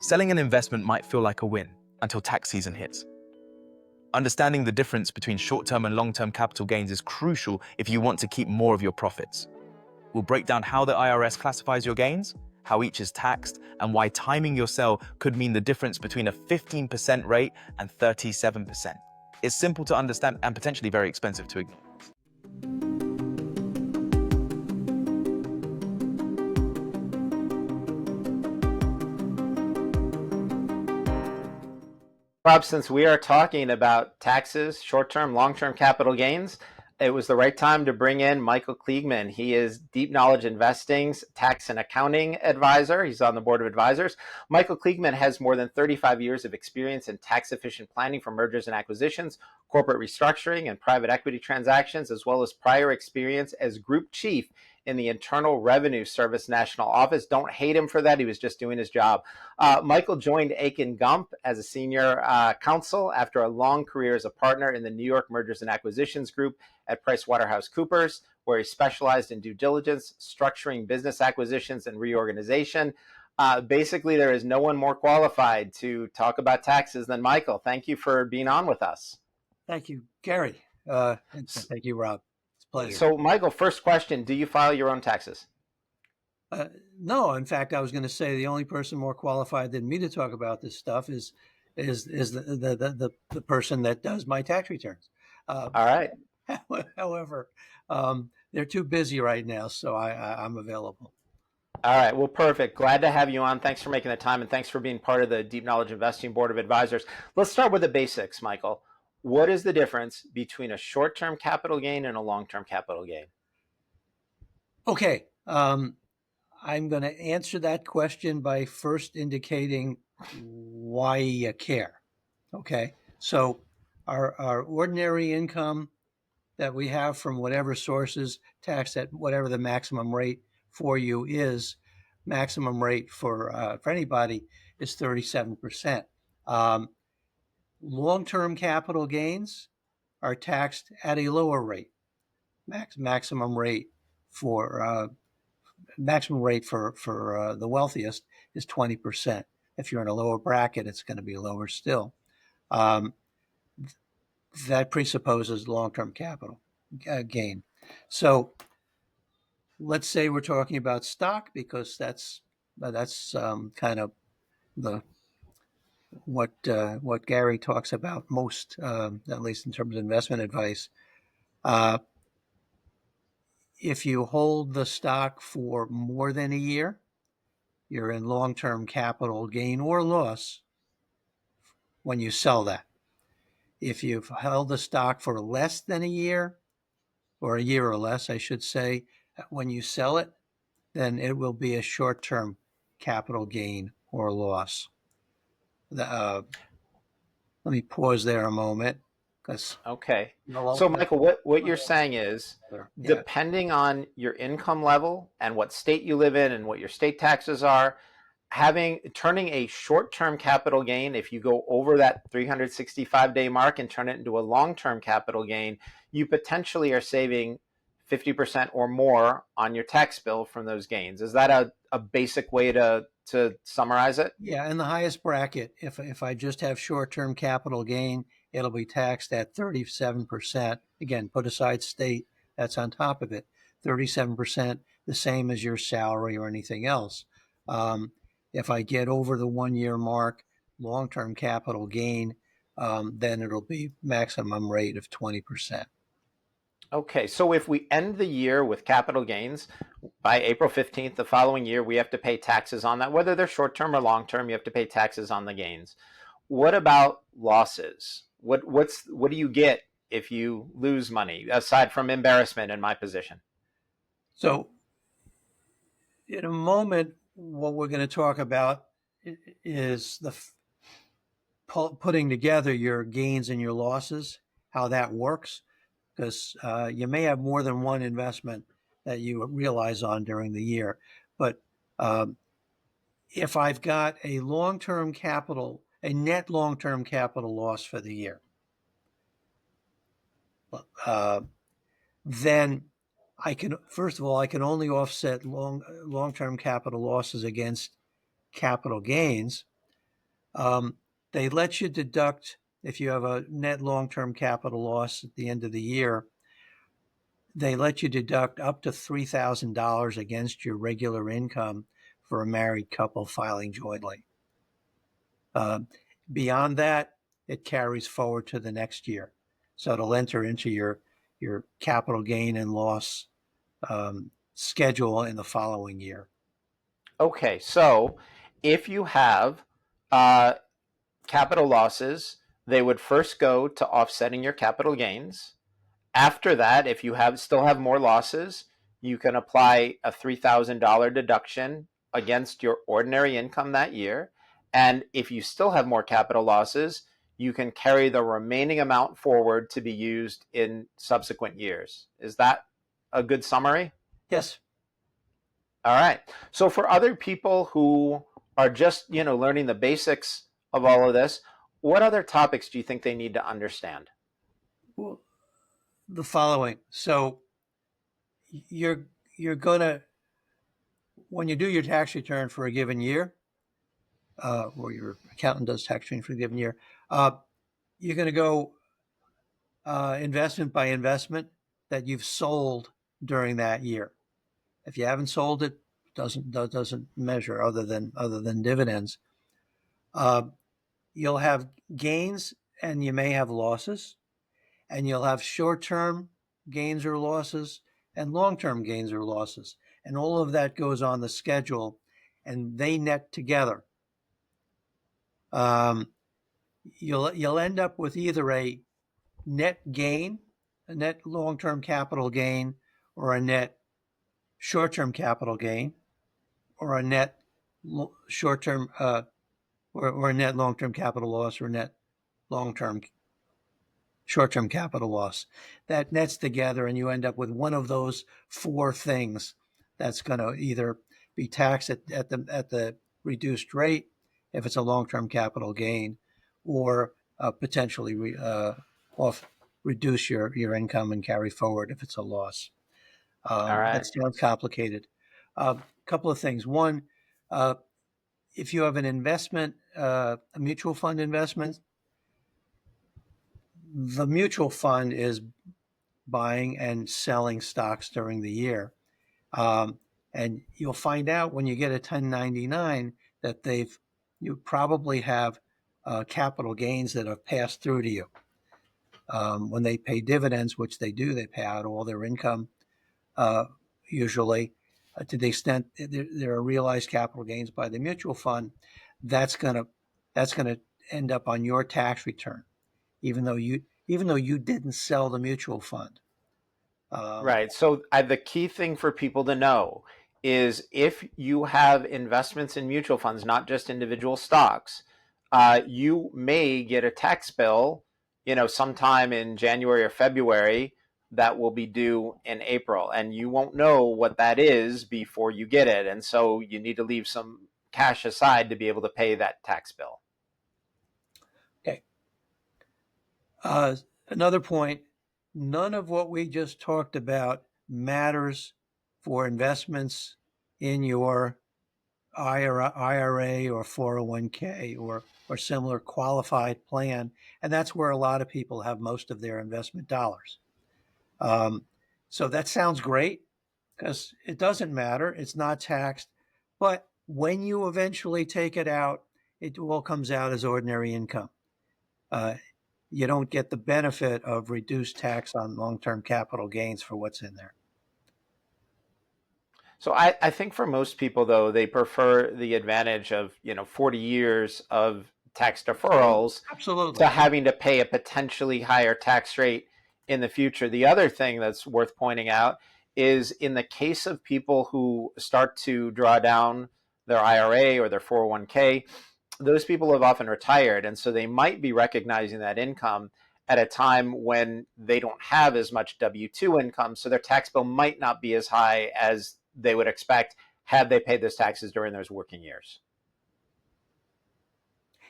Selling an investment might feel like a win until tax season hits. Understanding the difference between short-term and long-term capital gains is crucial if you want to keep more of your profits. We'll break down how the IRS classifies your gains, how each is taxed, and why timing your sale could mean the difference between a 15% rate and 37%. It's simple to understand and potentially very expensive to ignore. Rob, since we are talking about taxes, short-term, long-term capital gains, it was the right time to bring in Michael Kliegman. He is Deep Knowledge Investing's tax and accounting advisor. He's on the board of advisors. Michael Kliegman has more than 35 years of experience in tax-efficient planning for mergers and acquisitions, corporate restructuring, and private equity transactions, as well as prior experience as group chief in the Internal Revenue Service National Office. Don't hate him for that. He was just doing his job. Michael joined Aiken Gump as a senior counsel after a long career as a partner in the New York Mergers and Acquisitions Group at PricewaterhouseCoopers, where he specialized in due diligence, structuring business acquisitions, and reorganization. Basically, there is no one more qualified to talk about taxes than Michael. Thank you for being on with us. Thank you, Gary. And thank you, Rob. It's a pleasure. So, Michael, first question, do you file your own taxes? No, in fact, I was going to say the only person more qualified than me to talk about this stuff is the person that does my tax returns. All right. However, they're too busy right now, so I'm available. All right. Well, perfect. Glad to have you on. Thanks for making the time, and thanks for being part of the Deep Knowledge Investing Board of Advisors. Let's start with the basics, Michael. What is the difference between a short-term capital gain and a long-term capital gain? Okay. I'm going to answer that question by first indicating why you care. Okay. So our ordinary income that we have from whatever sources, taxed at whatever the maximum rate for you is, maximum rate for anybody is 37%. Long-term capital gains are taxed at a lower rate. Maximum rate for the wealthiest is 20%. If you're in a lower bracket, it's going to be lower still. That presupposes long-term capital gain. So let's say we're talking about stock, because that's kind of what Gary talks about most, at least in terms of investment advice. If you hold the stock for more than a year, you're in long-term capital gain or loss when you sell that. If you've held the stock for less than a year, or a year or less, I should say, when you sell it, then it will be a short-term capital gain or loss. Let me pause there a moment. Okay. So, Michael, what you're saying is, depending on your income level and what state you live in and what your state taxes are, turning a short-term capital gain, if you go over that 365-day mark and turn it into a long-term capital gain, you potentially are saving 50% or more on your tax bill from those gains. Is that a basic way to summarize it? Yeah, in the highest bracket, if I just have short-term capital gain, it'll be taxed at 37%. Again, put aside state, that's on top of it. 37%, the same as your salary or anything else. If I get over the 1 year mark, long-term capital gain, then it'll be maximum rate of 20%. Okay, so if we end the year with capital gains, by April 15th the following year, we have to pay taxes on that. Whether they're short-term or long-term, you have to pay taxes on the gains. What about losses? What do you get if you lose money, aside from embarrassment in my position? So in a moment, what we're going to talk about is putting together your gains and your losses, how that works, because you may have more than one investment that you realize on during the year. But if I've got a net long-term capital loss for the year, then I can only offset long-term capital losses against capital gains. They let you deduct, if you have a net long-term capital loss at the end of the year, they let you deduct up to $3,000 against your regular income for a married couple filing jointly. Beyond that, it carries forward to the next year. So it'll enter into your capital gain and loss schedule in the following year. Okay, so if you have capital losses, they would first go to offsetting your capital gains. After that, if you still have more losses, you can apply a $3,000 deduction against your ordinary income that year. And if you still have more capital losses, you can carry the remaining amount forward to be used in subsequent years. Is that a good summary? Yes. All right. So for other people who are just, learning the basics of all of this, what other topics do you think they need to understand? Well, the following. So you're going to, when you do your tax return for a given year, or your accountant does tax return for a given year, you're going to go investment by investment that you've sold during that year. If you haven't sold it, doesn't measure other than dividends. You'll have gains and you may have losses, and you'll have short-term gains or losses and long-term gains or losses, and all of that goes on the schedule, and they net together. You'll end up with either a net gain, a net long-term capital gain, or a net short-term capital gain, or a net short-term or a net long-term capital loss, or net long-term short-term capital loss. That nets together, and you end up with one of those four things that's going to either be taxed at the reduced rate if it's a long-term capital gain, or potentially reduce your income and carry forward if it's a loss. All right. That sounds complicated. A couple of things. One, if you have an investment, a mutual fund investment, the mutual fund is buying and selling stocks during the year. And you'll find out when you get a 1099 that you probably have capital gains that have passed through to you. When they pay dividends, which they do, they pay out all their income, usually, to the extent there are realized capital gains by the mutual fund. That's gonna end up on your tax return, even though you didn't sell the mutual fund. Right. So the key thing for people to know is if you have investments in mutual funds, not just individual stocks, you may get a tax bill, sometime in January or February that will be due in April, and you won't know what that is before you get it. And so you need to leave some cash aside to be able to pay that tax bill. Okay. Another point, none of what we just talked about matters for investments in your IRA or 401k or similar qualified plan. And that's where a lot of people have most of their investment dollars. So that sounds great because it doesn't matter. It's not taxed. But when you eventually take it out, it all comes out as ordinary income. You don't get the benefit of reduced tax on long-term capital gains for what's in there. So I think for most people, though, they prefer the advantage of 40 years of tax deferrals Absolutely. to having to pay a potentially higher tax rate in the future. The other thing that's worth pointing out is in the case of people who start to draw down their IRA or their 401k, those people have often retired, and so they might be recognizing that income at a time when they don't have as much W-2 income, so their tax bill might not be as high as they would expect had they paid those taxes during those working years.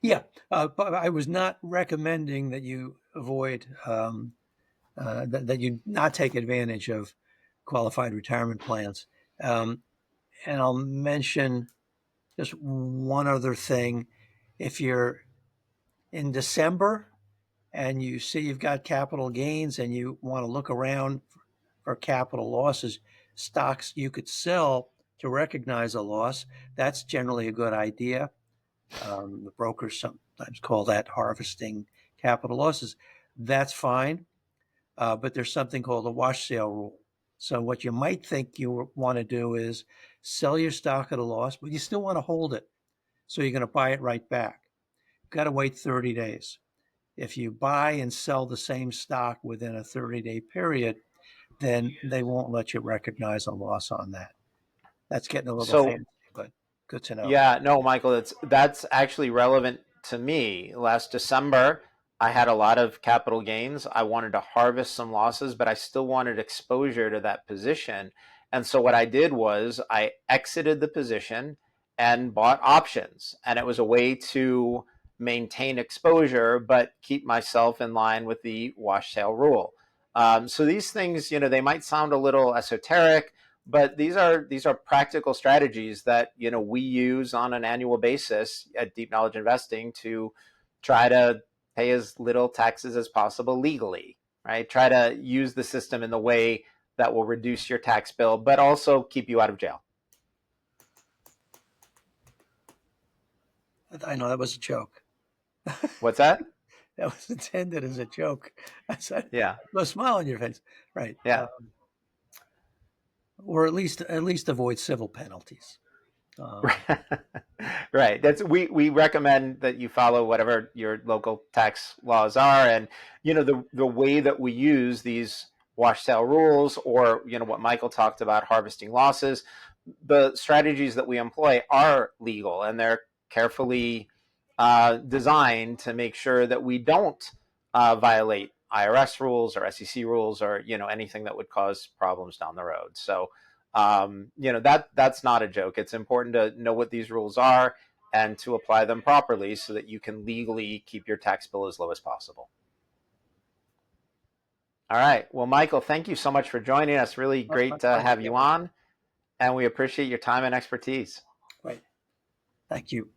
Yeah, but I was not recommending that you avoid, that you not take advantage of qualified retirement plans. And I'll mention just one other thing. If you're in December and you see you've got capital gains and you want to look around for capital losses, stocks you could sell to recognize a loss, that's generally a good idea. The brokers sometimes call that harvesting capital losses. That's fine, but there's something called the wash sale rule. So what you might think you want to do is sell your stock at a loss, but you still want to hold it. So you're going to buy it right back. You've got to wait 30 days. If you buy and sell the same stock within a 30-day period, then they won't let you recognize a loss on that. That's getting a little So fancy, but good to know. yeah, no, Michael, that's actually relevant to me. Last December, I had a lot of capital gains. I wanted to harvest some losses, but I still wanted exposure to that position. And so what I did was I exited the position and bought options. And it was a way to maintain exposure, but keep myself in line with the wash sale rule. So these things, they might sound a little esoteric, but these are practical strategies that we use on an annual basis at Deep Knowledge Investing to try to pay as little taxes as possible legally, right? Try to use the system in the way that will reduce your tax bill, but also keep you out of jail. I know that was a joke. What's that? That was intended as a joke. I said, Yeah. a smile on your face, right? Yeah. Or at least avoid civil penalties. Right. We recommend that you follow whatever your local tax laws are, and the way that we use these wash sale rules, or what Michael talked about, harvesting losses, the strategies that we employ are legal and they're carefully designed to make sure that we don't violate IRS rules or SEC rules or anything that would cause problems down the road. So that's not a joke. It's important to know what these rules are and to apply them properly so that you can legally keep your tax bill as low as possible. All right. Well, Michael, thank you so much for joining us. Really great to have you on, and we appreciate your time and expertise. Right. Thank you.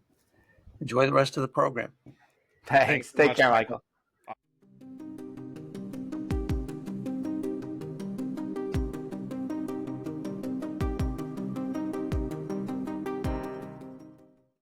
Enjoy the rest of the program. Thanks. Take care, Michael.